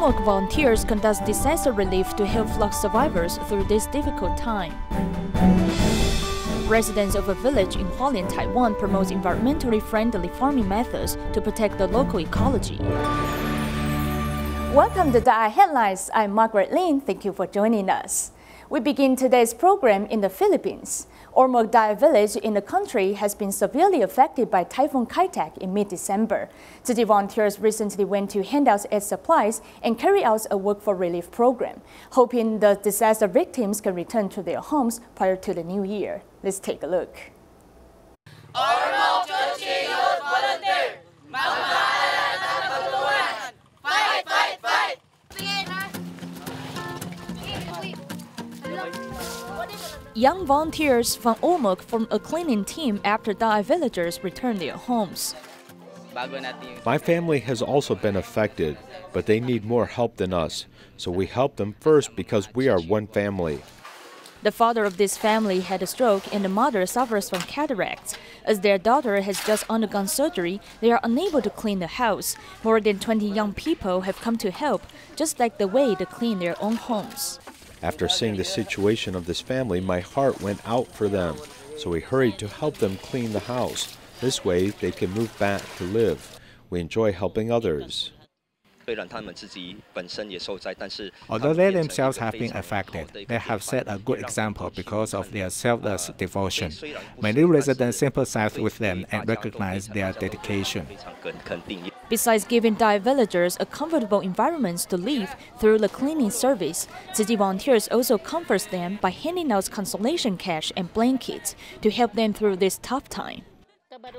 Ormoc volunteers conduct disaster relief to help flood survivors through this difficult time. Residents of a village in Hualien, Taiwan promote environmentally friendly farming methods to protect the local ecology. Welcome to DaAi Headlines. I'm Margaret Lin. Thank you for joining us. We begin today's program in the Philippines. Ormoc DaAi village in the country has been severely affected by Typhoon Kai-tak in mid-December. Tzu Chi volunteers recently went to hand out aid supplies and carry out a work for relief program, hoping the disaster victims can return to their homes prior to the new year. Let's take a look. Ormoc Tzu Chi Youth Volunteer, magmahal at pagtulungan. Fight, fight, fight! Young volunteers from Ormoc formed a cleaning team after DaAi villagers returned their homes. My family has also been affected, but they need more help than us, so we help them first because we are one family. The father of this family had a stroke and the mother suffers from cataracts. As their daughter has just undergone surgery, they are unable to clean the house. More than 20 young people have come to help, just like the way to clean their own homes. After seeing the situation of this family, my heart went out for them, so we hurried to help them clean the house. This way, they can move back to live. We enjoy helping others. Although they themselves have been affected, they have set a good example because of their selfless devotion. Many residents sympathize with them and recognize their dedication. Besides giving DaAi villagers a comfortable environment to live through the cleaning service, Tzu Chi volunteers also comfort them by handing out consolation cash and blankets to help them through this tough time.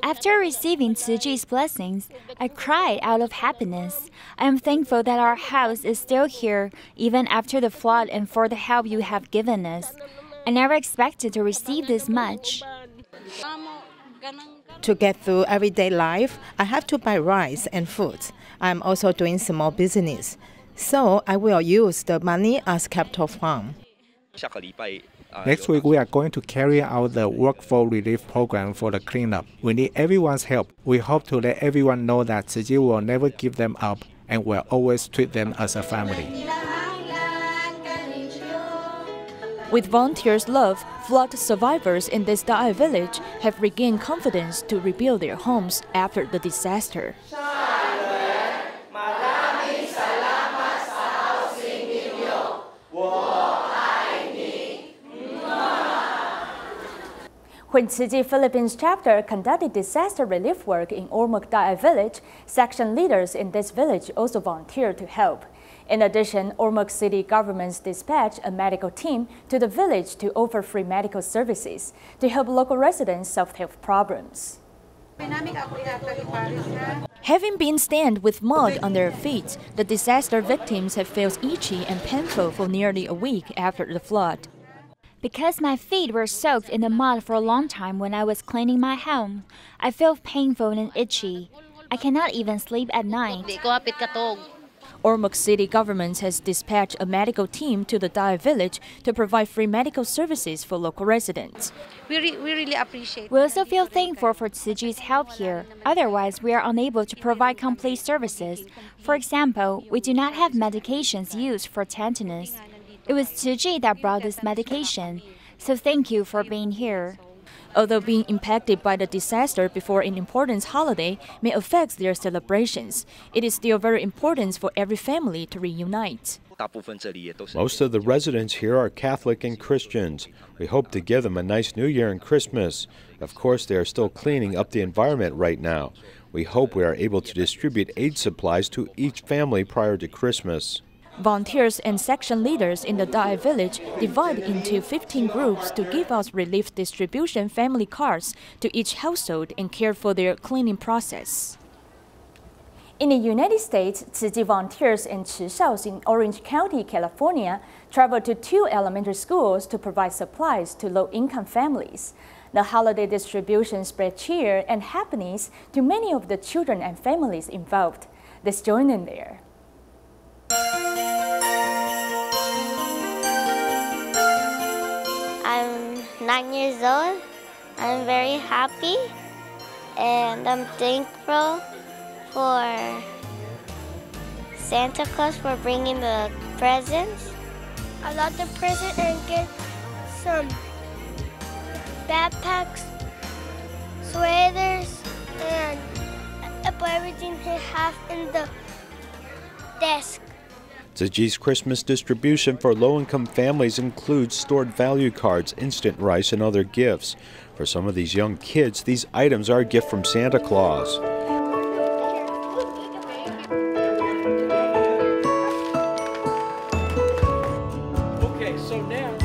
After receiving Tzu Chi's blessings, I cried out of happiness. I am thankful that our house is still here, even after the flood, and for the help you have given us. I never expected to receive this much. To get through everyday life, I have to buy rice and food. I am also doing small business, so I will use the money as capital fund. Next week, we are going to carry out the work for relief program for the cleanup. We need everyone's help. We hope to let everyone know that Tzu Chi will never give them up and will always treat them as a family. With volunteers' love, flood survivors in this DaAi village have regained confidence to rebuild their homes after the disaster. When Tzu Chi Philippines chapter conducted disaster relief work in Ormoc DaAi village, section leaders in this village also volunteered to help. In addition, Ormoc city governments dispatched a medical team to the village to offer free medical services to help local residents solve health problems. Having been stained with mud on their feet, the disaster victims have felt itchy and painful for nearly a week after the flood. Because my feet were soaked in the mud for a long time when I was cleaning my home, I feel painful and itchy. I cannot even sleep at night. Ormoc city government has dispatched a medical team to the DaAi village to provide free medical services for local residents. We really appreciate. We also feel thankful for Tzu Chi's help here. Otherwise, we are unable to provide complete services. For example, we do not have medications used for tetanus. It was Tzu Chi that brought this medication, so thank you for being here. Although being impacted by the disaster before an important holiday may affect their celebrations, it is still very important for every family to reunite. Most of the residents here are Catholic and Christians. We hope to give them a nice New Year and Christmas. Of course, they are still cleaning up the environment right now. We hope we are able to distribute aid supplies to each family prior to Christmas. Volunteers and section leaders in the DaAi village divide into 15 groups to give out relief distribution family cards to each household and care for their cleaning process. In the United States, Tzu Chi volunteers and Chishaos in Orange County, California, traveled to 2 elementary schools to provide supplies to low-income families. The holiday distribution spread cheer and happiness to many of the children and families involved. Let's join them there. I'm 9 years old. I'm very happy and I'm thankful for Santa Claus for bringing the presents. I got the present and get some backpacks, sweaters, and I put everything in half in the desk. Tzu Chi's Christmas distribution for low-income families includes stored value cards, instant rice, and other gifts. For some of these young kids, these items are a gift from Santa Claus.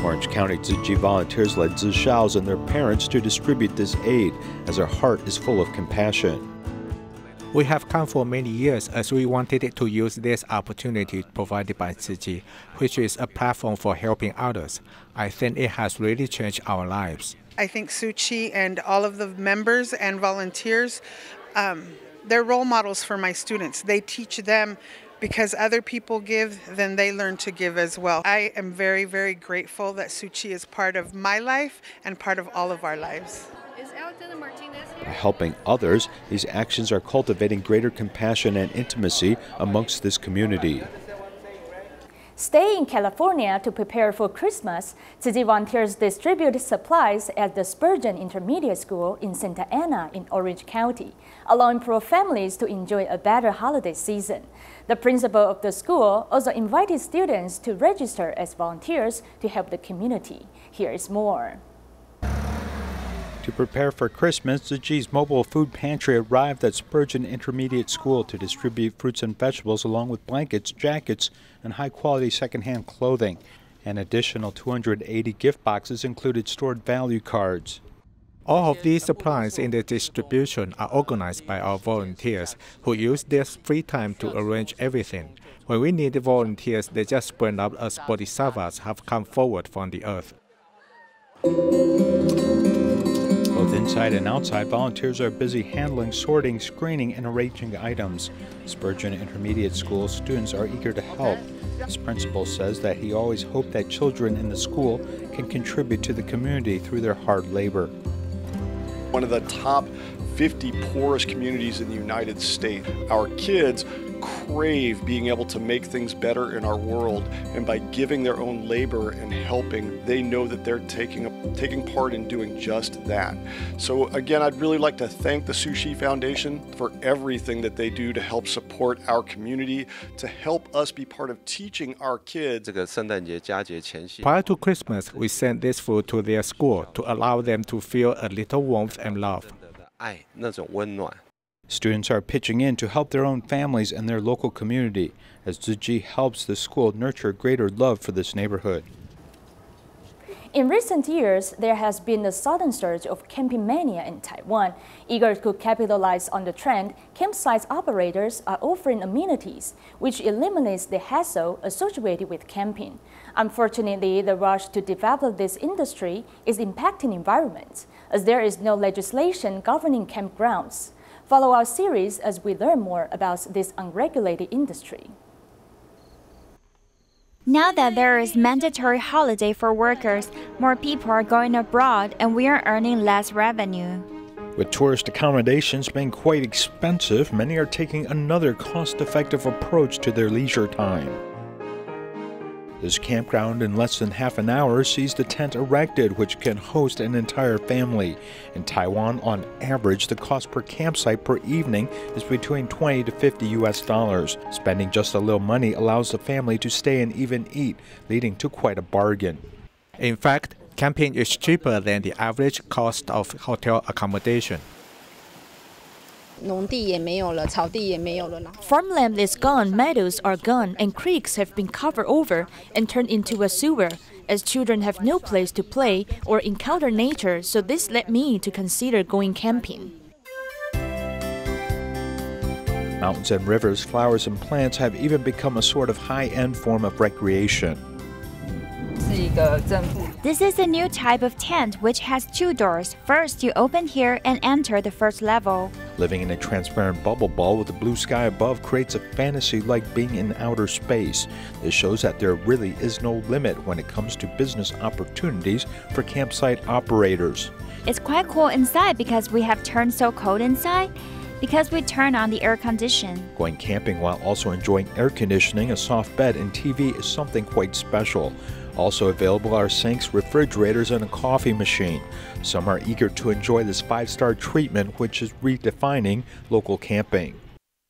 Orange County Tzu Chi volunteers led Tzu Shaos and their parents to distribute this aid, as their heart is full of compassion. We have come for many years as we wanted to use this opportunity provided by Tzu Chi, which is a platform for helping others. I think it has really changed our lives. I think Tzu Chi and all of the members and volunteers, they're role models for my students. They teach them because other people give, then they learn to give as well. I am very, very grateful that Tzu Chi is part of my life and part of all of our lives. By helping others, these actions are cultivating greater compassion and intimacy amongst this community. Stay in California to prepare for Christmas. Tzu Chi volunteers distribute supplies at the Spurgeon Intermediate School in Santa Ana in Orange County, allowing poor families to enjoy a better holiday season. The principal of the school also invited students to register as volunteers to help the community. Here is more. To prepare for Christmas, Tzu Chi's mobile food pantry arrived at Spurgeon Intermediate School to distribute fruits and vegetables along with blankets, jackets, and high-quality secondhand clothing. An additional 280 gift boxes included stored value cards. All of these supplies in the distribution are organized by our volunteers, who use their free time to arrange everything. When we need volunteers, they just spring up as bodhisattvas have come forward from the earth. Both inside and outside, volunteers are busy handling, sorting, screening, and arranging items. Spurgeon Intermediate School students are eager to help. This principal says that he always hoped that children in the school can contribute to the community through their hard labor. One of the top 50 poorest communities in the United States. Our kids crave being able to make things better in our world, and by giving their own labor and helping, they know that they're taking part in doing just that. So again, I'd really like to thank the Tzu Chi Foundation for everything that they do to help support our community, to help us be part of teaching our kids. Prior to Christmas, we sent this food to their school to allow them to feel a little warmth and love. Students are pitching in to help their own families and their local community, as Tzu Chi helps the school nurture greater love for this neighborhood. In recent years, there has been a sudden surge of camping mania in Taiwan. Eager to capitalize on the trend, campsite operators are offering amenities, which eliminates the hassle associated with camping. Unfortunately, the rush to develop this industry is impacting environments, as there is no legislation governing campgrounds. Follow our series as we learn more about this unregulated industry. Now that there is mandatory holiday for workers, more people are going abroad and we are earning less revenue. With tourist accommodations being quite expensive, many are taking another cost-effective approach to their leisure time. This campground in less than half an hour sees the tent erected, which can host an entire family. In Taiwan, on average, the cost per campsite per evening is between $20 to $50. Spending just a little money allows the family to stay and even eat, leading to quite a bargain. In fact, camping is cheaper than the average cost of hotel accommodation. Farmland is gone, meadows are gone, and creeks have been covered over and turned into a sewer, as children have no place to play or encounter nature, so this led me to consider going camping. Mountains and rivers, flowers and plants have even become a sort of high-end form of recreation. This is a new type of tent which has two doors. First, you open here and enter the first level. Living in a transparent bubble ball with the blue sky above creates a fantasy like being in outer space. This shows that there really is no limit when it comes to business opportunities for campsite operators. It's quite cool inside because we have turned so cold inside. because we turn on the air condition. Going camping while also enjoying air conditioning, a soft bed, and TV is something quite special. Also available are sinks, refrigerators, and a coffee machine. Some are eager to enjoy this 5-star treatment, which is redefining local camping.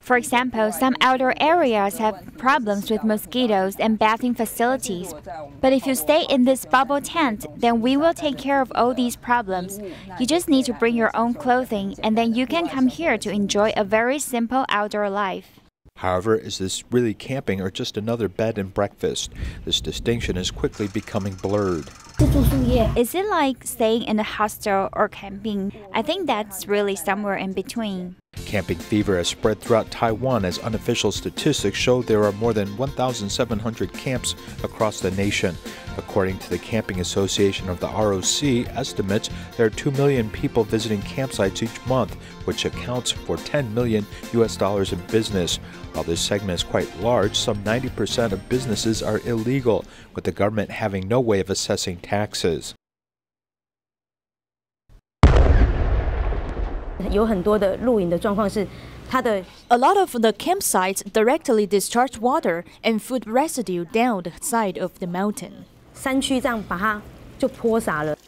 For example, some outdoor areas have problems with mosquitoes and bathing facilities. But if you stay in this bubble tent, then we will take care of all these problems. You just need to bring your own clothing, and then you can come here to enjoy a very simple outdoor life. However, is this really camping or just another bed and breakfast? This distinction is quickly becoming blurred. Is it like staying in a hostel or camping? I think that's really somewhere in between. Camping fever has spread throughout Taiwan as unofficial statistics show there are more than 1,700 camps across the nation. According to the Camping Association of the ROC estimates, there are 2 million people visiting campsites each month, which accounts for $10 million in business. While this segment is quite large, some 90% of businesses are illegal, with the government having no way of assessing taxes. A lot of the campsites directly discharge water and food residue down the side of the mountain. 山区这样把它就泼洒了。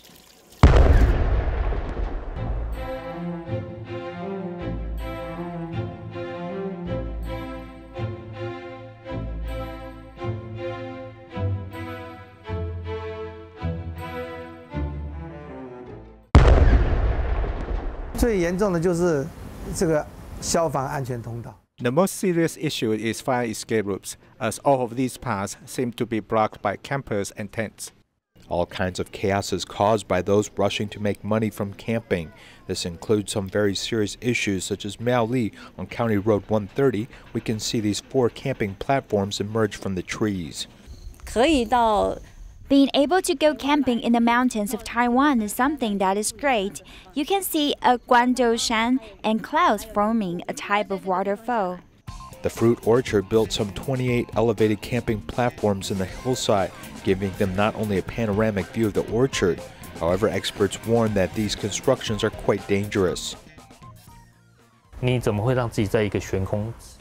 最严重的就是这个消防安全通道。 The most serious issue is fire escape routes, as all of these paths seem to be blocked by campers and tents. All kinds of chaos is caused by those rushing to make money from camping. This includes some very serious issues such as Miaoli on County Road 130. We can see these 4 camping platforms emerge from the trees. Being able to go camping in the mountains of Taiwan is something that is great. You can see a Guangdou-shan and clouds forming a type of waterfall. The fruit orchard built some 28 elevated camping platforms in the hillside, giving them not only a panoramic view of the orchard. However, experts warn that these constructions are quite dangerous.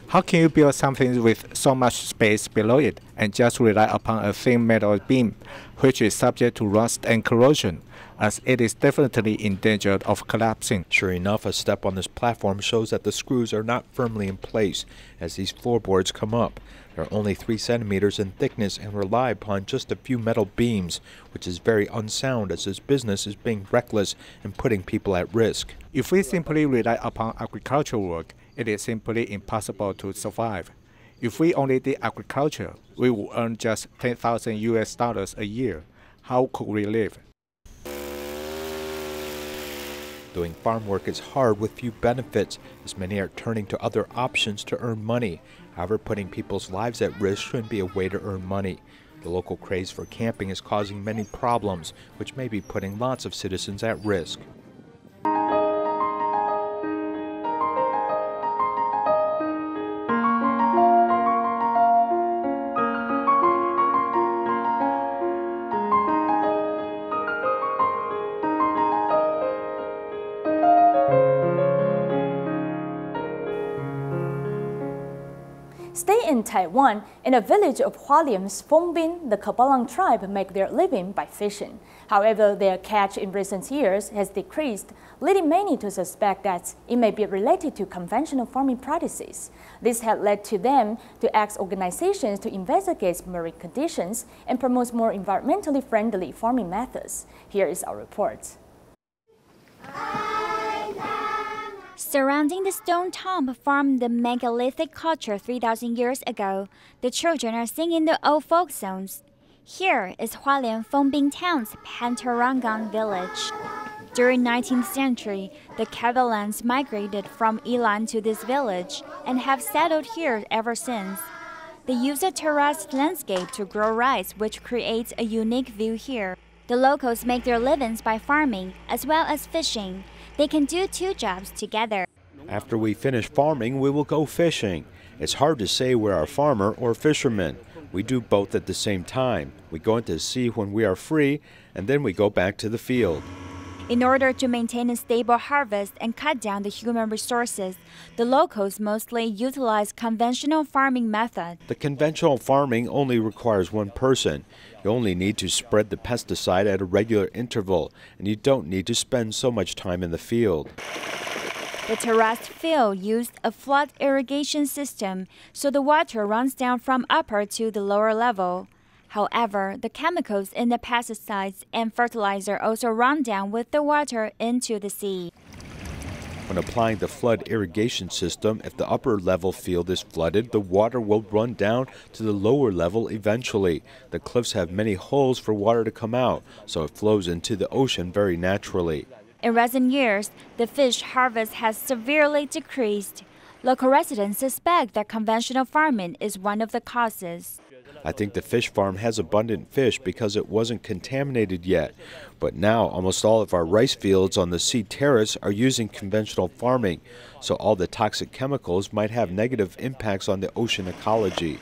How can you build something with so much space below it and just rely upon a thin metal beam, which is subject to rust and corrosion, as it is definitely in danger of collapsing? Sure enough, a step on this platform shows that the screws are not firmly in place as these floorboards come up. They're only 3 centimeters in thickness and rely upon just a few metal beams, which is very unsound as this business is being reckless and putting people at risk. If we simply rely upon agricultural work, it is simply impossible to survive. If we only did agriculture, we would earn just $10,000 a year. How could we live? Doing farm work is hard with few benefits, as many are turning to other options to earn money. However, putting people's lives at risk shouldn't be a way to earn money. The local craze for camping is causing many problems, which may be putting lots of citizens at risk. Stay in Taiwan, in a village of Hualien's Fongbin, the Kabalang tribe make their living by fishing. However, their catch in recent years has decreased, leading many to suspect that it may be related to conventional farming practices. This had led to them to ask organizations to investigate marine conditions and promote more environmentally friendly farming methods. Here is our report. Surrounding the stone tomb from the megalithic culture 3,000 years ago, the children are singing the old folk songs. Here is Hualien Fongbin Town's Pantarangang village. During 19th century, the Catalans migrated from Ilan to this village and have settled here ever since. They use a terraced landscape to grow rice, which creates a unique view here. The locals make their livings by farming as well as fishing. They can do 2 jobs together. After we finish farming, we will go fishing. It's hard to say we're a farmer or fisherman. We do both at the same time. We go into the sea when we are free, and then we go back to the field. In order to maintain a stable harvest and cut down the human resources, the locals mostly utilize conventional farming method. The conventional farming only requires one person. You only need to spread the pesticide at a regular interval, and you don't need to spend so much time in the field. The terraced field used a flood irrigation system, so the water runs down from upper to the lower level. However, the chemicals in the pesticides and fertilizer also run down with the water into the sea. When applying the flood irrigation system, if the upper level field is flooded, the water will run down to the lower level eventually. The cliffs have many holes for water to come out, so it flows into the ocean very naturally. In recent years, the fish harvest has severely decreased. Local residents suspect that conventional farming is one of the causes. I think the fish farm has abundant fish because it wasn't contaminated yet. But now almost all of our rice fields on the sea terrace are using conventional farming, so all the toxic chemicals might have negative impacts on the ocean ecology.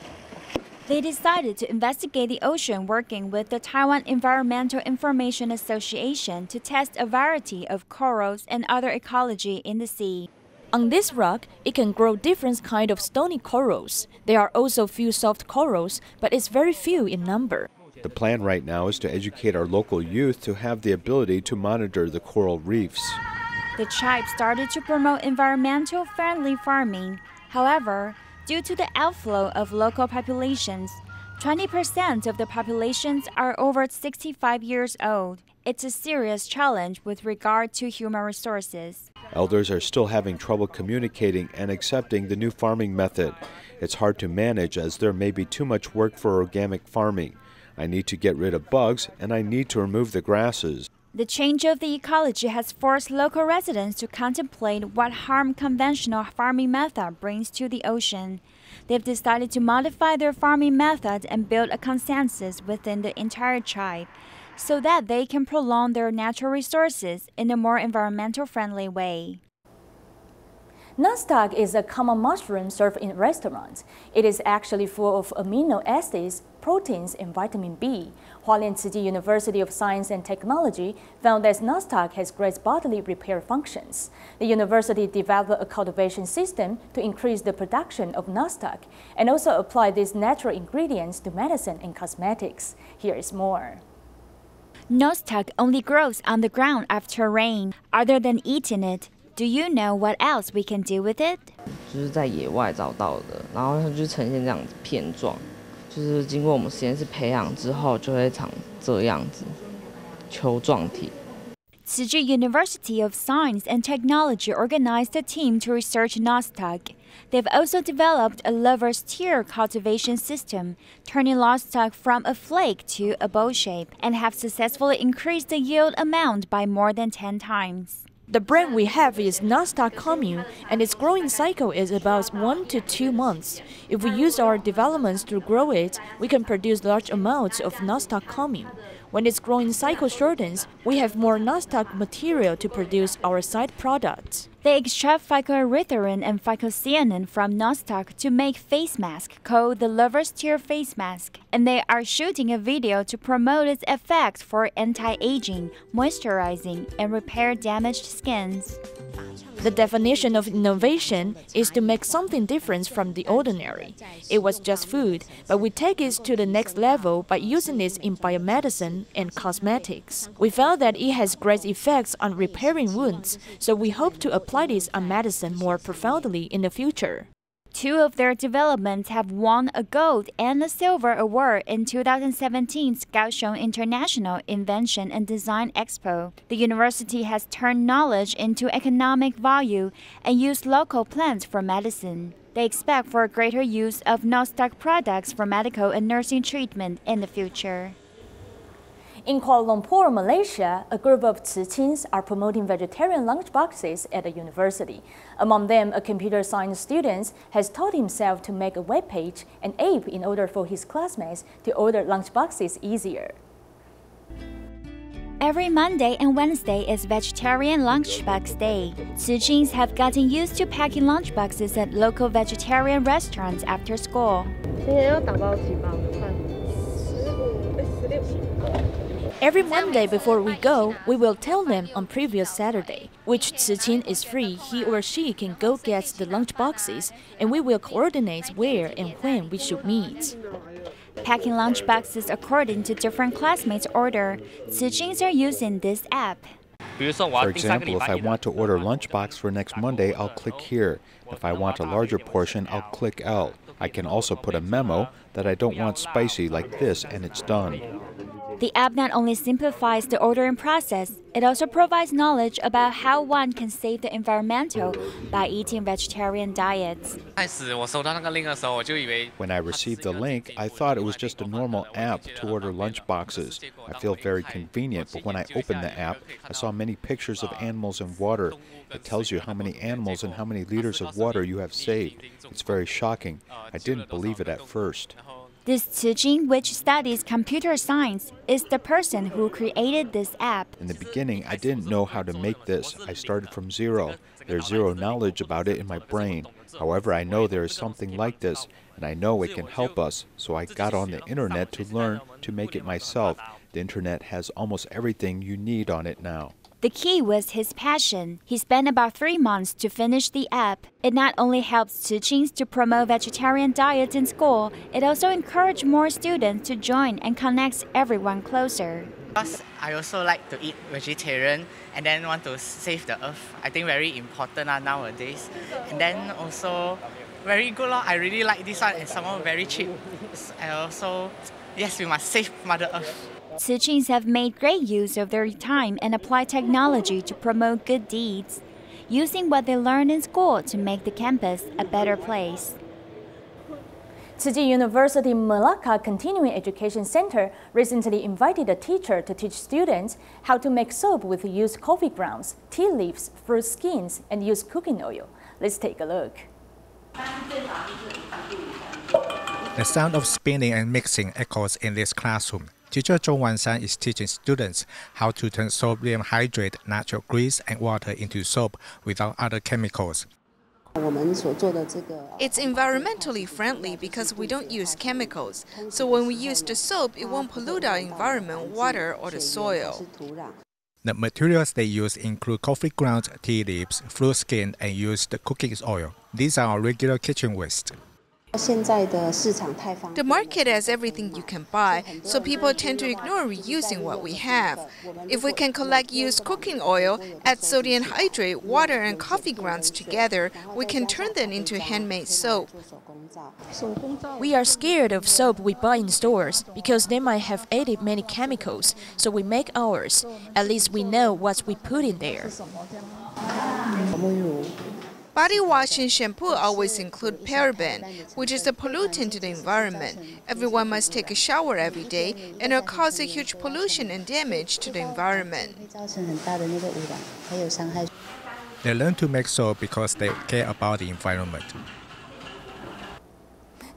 They decided to investigate the ocean working with the Taiwan Environmental Information Association to test a variety of corals and other ecology in the sea. On this rock, it can grow different kinds of stony corals. There are also few soft corals, but it's very few in number. The plan right now is to educate our local youth to have the ability to monitor the coral reefs. The tribe started to promote environmental friendly farming. However, due to the outflow of local populations, 20% of the populations are over 65 years old. It's a serious challenge with regard to human resources. Elders are still having trouble communicating and accepting the new farming method. It's hard to manage as there may be too much work for organic farming. I need to get rid of bugs and I need to remove the grasses. The change of the ecology has forced local residents to contemplate what harm conventional farming method brings to the ocean. They've decided to modify their farming method and build a consensus within the entire tribe, so that they can prolong their natural resources in a more environmental-friendly way. Nostoc is a common mushroom served in restaurants. It is actually full of amino acids, proteins, and vitamin B. Hualien Tzu Chi University of Science and Technology found that nostoc has great bodily repair functions. The university developed a cultivation system to increase the production of nostoc and also apply these natural ingredients to medicine and cosmetics. Here is more. Nostoc only grows on the ground after rain. Other than eating it, do you know what else we can do with it? 就是在野外找到的，然后它就呈现这样子片状，就是经过我们实验室培养之后，就会长这样子球状体。Tzu Chi University of Science and Technology organized a team to research nostoc. They've also developed a lover's tear cultivation system, turning nostoc from a flake to a bowl shape, and have successfully increased the yield amount by more than 10 times. The brand we have is Nostoc Commune, and its growing cycle is about 1 to 2 months. If we use our developments to grow it, we can produce large amounts of Nostoc Commune. When its growing cycle shortens, we have more nostoc material to produce our side products. They extract phycoerythrin and phycocyanin from nostoc to make face mask called the Lover's Tear face mask, and they are shooting a video to promote its effects for anti-aging, moisturizing, and repair damaged skins. The definition of innovation is to make something different from the ordinary. It was just food, but we take it to the next level by using it in biomedicine and cosmetics. We found that it has great effects on repairing wounds, so we hope to apply this on medicine more profoundly in the future. 2 of their developments have won a gold and a silver award in 2017's Kaohsiung International Invention and Design Expo. The university has turned knowledge into economic value and used local plants for medicine. They expect for a greater use of nostoc products for medical and nursing treatment in the future. In Kuala Lumpur, Malaysia, a group of Tzu Chins are promoting vegetarian lunchboxes at the university. Among them, a computer science student has taught himself to make a web page and app in order for his classmates to order lunchboxes easier. Every Monday and Wednesday is Vegetarian Lunchbox Day. Tzu Chins have gotten used to packing lunchboxes at local vegetarian restaurants after school. Every Monday before we go, we will tell them on previous Saturday which Ciqing is free. He or she can go get the lunch boxes, and we will coordinate where and when we should meet. Packing lunch boxes according to different classmates' order, Ciqings are using this app. For example, if I want to order lunchbox for next Monday, I'll click here. If I want a larger portion, I'll click L. I can also put a memo that I don't want spicy like this, and it's done. The app not only simplifies the ordering process, it also provides knowledge about how one can save the environmental by eating vegetarian diets. When I received the link, I thought it was just a normal app to order lunch boxes. I feel very convenient, but when I opened the app, I saw many pictures of animals and water. It tells you how many animals and how many liters of water you have saved. It's very shocking. I didn't believe it at first. This Ciqing, which studies computer science, is the person who created this app. In the beginning, I didn't know how to make this. I started from zero. There's zero knowledge about it in my brain. However, I know there is something like this, and I know it can help us, so I got on the internet to learn to make it myself. The internet has almost everything you need on it now. The key was his passion. He spent about 3 months to finish the app. It not only helps Ciqings to promote vegetarian diets in school, it also encouraged more students to join and connects everyone closer. I also like to eat vegetarian and then want to save the earth. I think very important nowadays. And then also very good. I really like this one and somehow very cheap. And also, yes, we must save Mother Earth. Ciqings have made great use of their time and apply technology to promote good deeds, using what they learned in school to make the campus a better place. Tzu University Malacca Continuing Education Center recently invited a teacher to teach students how to make soap with used coffee grounds, tea leaves, fruit skins, and used cooking oil. Let's take a look. The sound of spinning and mixing echoes in this classroom. Teacher Zhong Wansan is teaching students how to turn sodium hydrate, natural grease, and water into soap without other chemicals. It's environmentally friendly because we don't use chemicals. So when we use the soap, it won't pollute our environment, water, or the soil. The materials they use include coffee grounds, tea leaves, fruit skin, and used cooking oil. These are our regular kitchen waste. The market has everything you can buy, so people tend to ignore reusing what we have. If we can collect used cooking oil, add sodium hydrate, water, and coffee grounds together, we can turn them into handmade soap. We are scared of soap we buy in stores because they might have added many chemicals, so we make ours. At least we know what we put in there. Body wash and shampoo always include paraben, which is a pollutant to the environment. Everyone must take a shower every day, and it causes a huge pollution and damage to the environment. They learn to make soap because they care about the environment.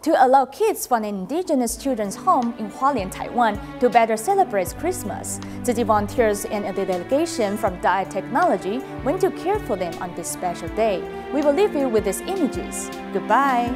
To allow kids from an indigenous children's home in Hualien, Taiwan to better celebrate Christmas, Tzu volunteers and a delegation from DaAi Technology went to care for them on this special day. We will leave you with these images. Goodbye.